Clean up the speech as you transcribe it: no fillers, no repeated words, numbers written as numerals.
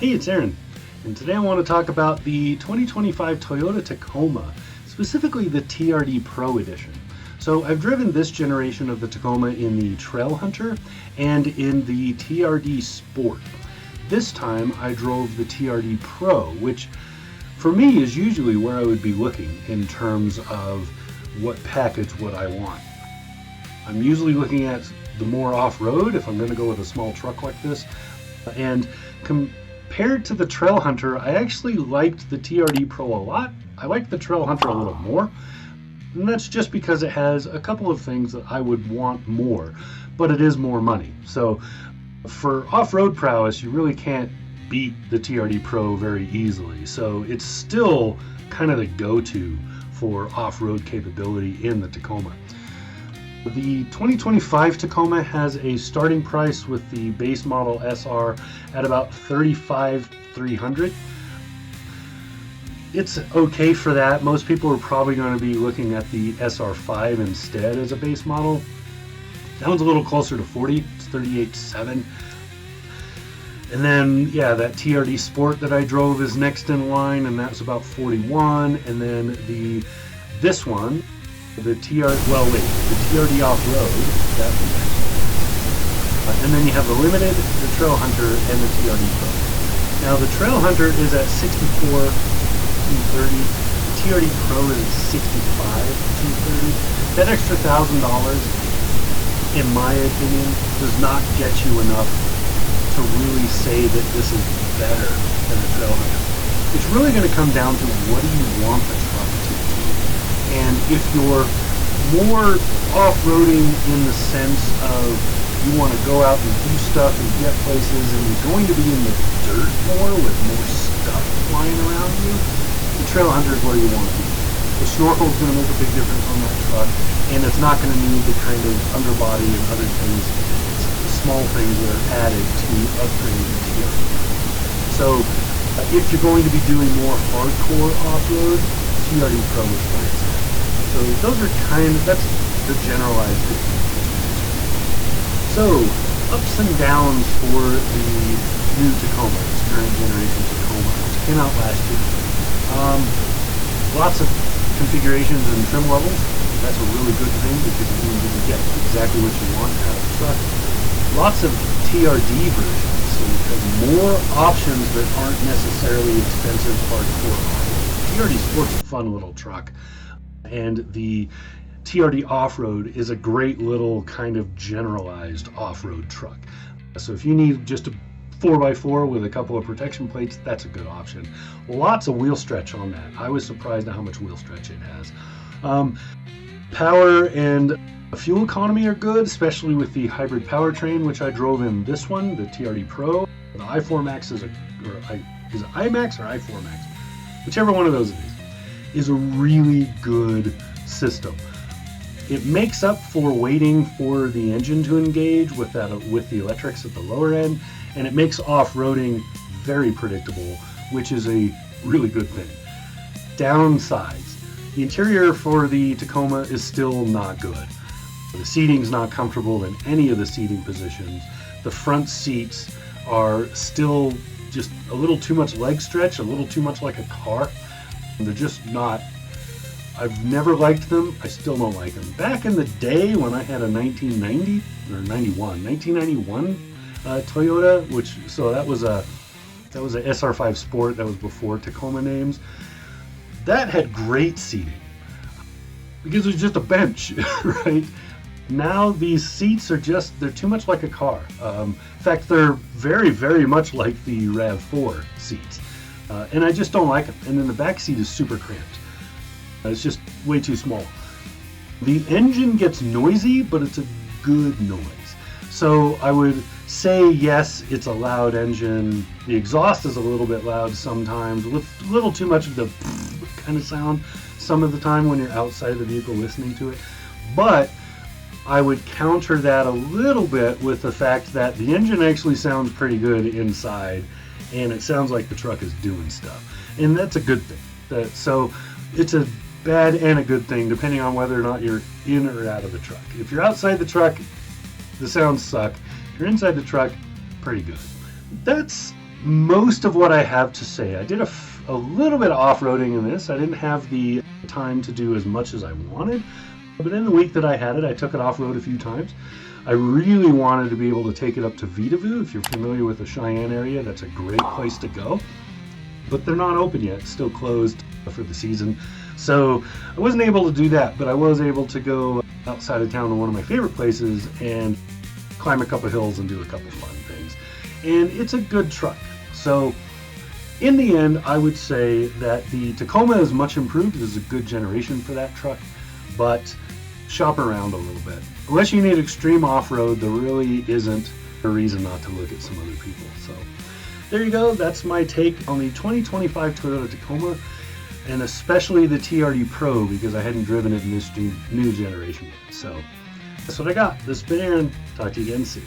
Hey, it's Aaron, and today I want to talk about the 2025 Toyota Tacoma, specifically the TRD Pro Edition. So I've driven this generation of the Tacoma in the Trail Hunter and in the TRD Sport. This time I drove the TRD Pro, which for me is usually where I would be looking in terms of what package would I want. I'm usually looking at the more off-road if I'm going to go with a small truck like this, and compared to the Trail Hunter, I actually liked the TRD Pro a lot. I liked the Trail Hunter a little more, and that's just because it has a couple of things that I would want more, but it is more money. So for off-road prowess, you really can't beat the TRD Pro very easily. So it's still kind of the go-to for off-road capability in the Tacoma. The 2025 Tacoma has a starting price with the base model SR at about $35,300. It's okay for that. Most people are probably going to be looking at the SR5 instead as a base model. That one's a little closer to 40. It's $38,700. And then, yeah, that TRD Sport that I drove is next in line, and that's about $41,000. And then this one, the TRD Off-Road, that's next. And then you have the Limited, the Trail Hunter, and the TRD Pro. Now the Trail Hunter is at $64,230. The TRD Pro is at $65,230. That extra $1,000, in my opinion, does not get you enough to really say that this is better than the Trail Hunter. It's really going to come down to what do you want the truck to do. And if you're more off-roading in the sense of you want to go out and do stuff and get places, and you're going to be in the dirt more with more stuff flying around you, the Trail Hunter is where you want to be. The snorkel is going to make a big difference on that truck, and it's not going to need the kind of underbody and other things, small things that are added to upgrade the TRD. So if you're going to be doing more hardcore off-road, TRD Pro is where it's at. So those are that's the generalized difference. So, ups and downs for the new Tacoma, this current generation Tacoma, which came out last year. Lots of configurations and trim levels. That's a really good thing because it means you can get exactly what you want out of the truck. Lots of TRD versions, so you have more options that aren't necessarily expensive hardcore. TRD Sport's a fun little truck. And the TRD Off-Road is a great little kind of generalized off-road truck. So if you need just a 4x4 with a couple of protection plates, that's a good option. Lots of wheel stretch on that. I was surprised at how much wheel stretch it has. Power and fuel economy are good, especially with the hybrid powertrain, which I drove in this one, the TRD Pro. The i4 Max is it iMax or i4 Max? Whichever one of those it is a really good system. It makes up for waiting for the engine to engage with the electrics at the lower end, and it makes off-roading very predictable, which is a really good thing. Downsides. The interior for the Tacoma is still not good. The seating's not comfortable in any of the seating positions. The front seats are still just a little too much leg stretch, a little too much like a car. They're just not, I've never liked them. I still don't like them. Back in the day when I had a 1991 Toyota, that was a SR5 Sport. That was before Tacoma names. That had great seating because it was just a bench, right? Now these seats are they're too much like a car. In fact, they're very, very much like the RAV4 seats. And I just don't like it. And then the back seat is super cramped. It's just way too small. The engine gets noisy, but it's a good noise. So I would say, yes, it's a loud engine. The exhaust is a little bit loud sometimes, with a little too much of the kind of sound some of the time when you're outside of the vehicle listening to it. But I would counter that a little bit with the fact that the engine actually sounds pretty good inside, and it sounds like the truck is doing stuff, and that's a good thing. So it's a bad and a good thing depending on whether or not you're in or out of the truck. If you're outside the truck, the sounds suck. If you're inside the truck, pretty good. That's most of what I have to say. I did a little bit of off-roading in this. I didn't have the time to do as much as I wanted, but in the week that I had it, I took it off-road a few times. I really wanted to be able to take it up to Vitavue. If you're familiar with the Cheyenne area, that's a great place to go. But they're not open yet, still closed for the season. So I wasn't able to do that, but I was able to go outside of town to one of my favorite places and climb a couple hills and do a couple fun things. And it's a good truck. So in the end, I would say that the Tacoma is much improved. It is a good generation for that truck, but shop around a little bit. Unless you need extreme off-road, there really isn't a reason not to look at some other people. So there you go. That's my take on the 2025 Toyota Tacoma, and especially the TRD Pro, because I hadn't driven it in this new generation yet. So that's what I got. This has been Aaron. Talk to you again soon.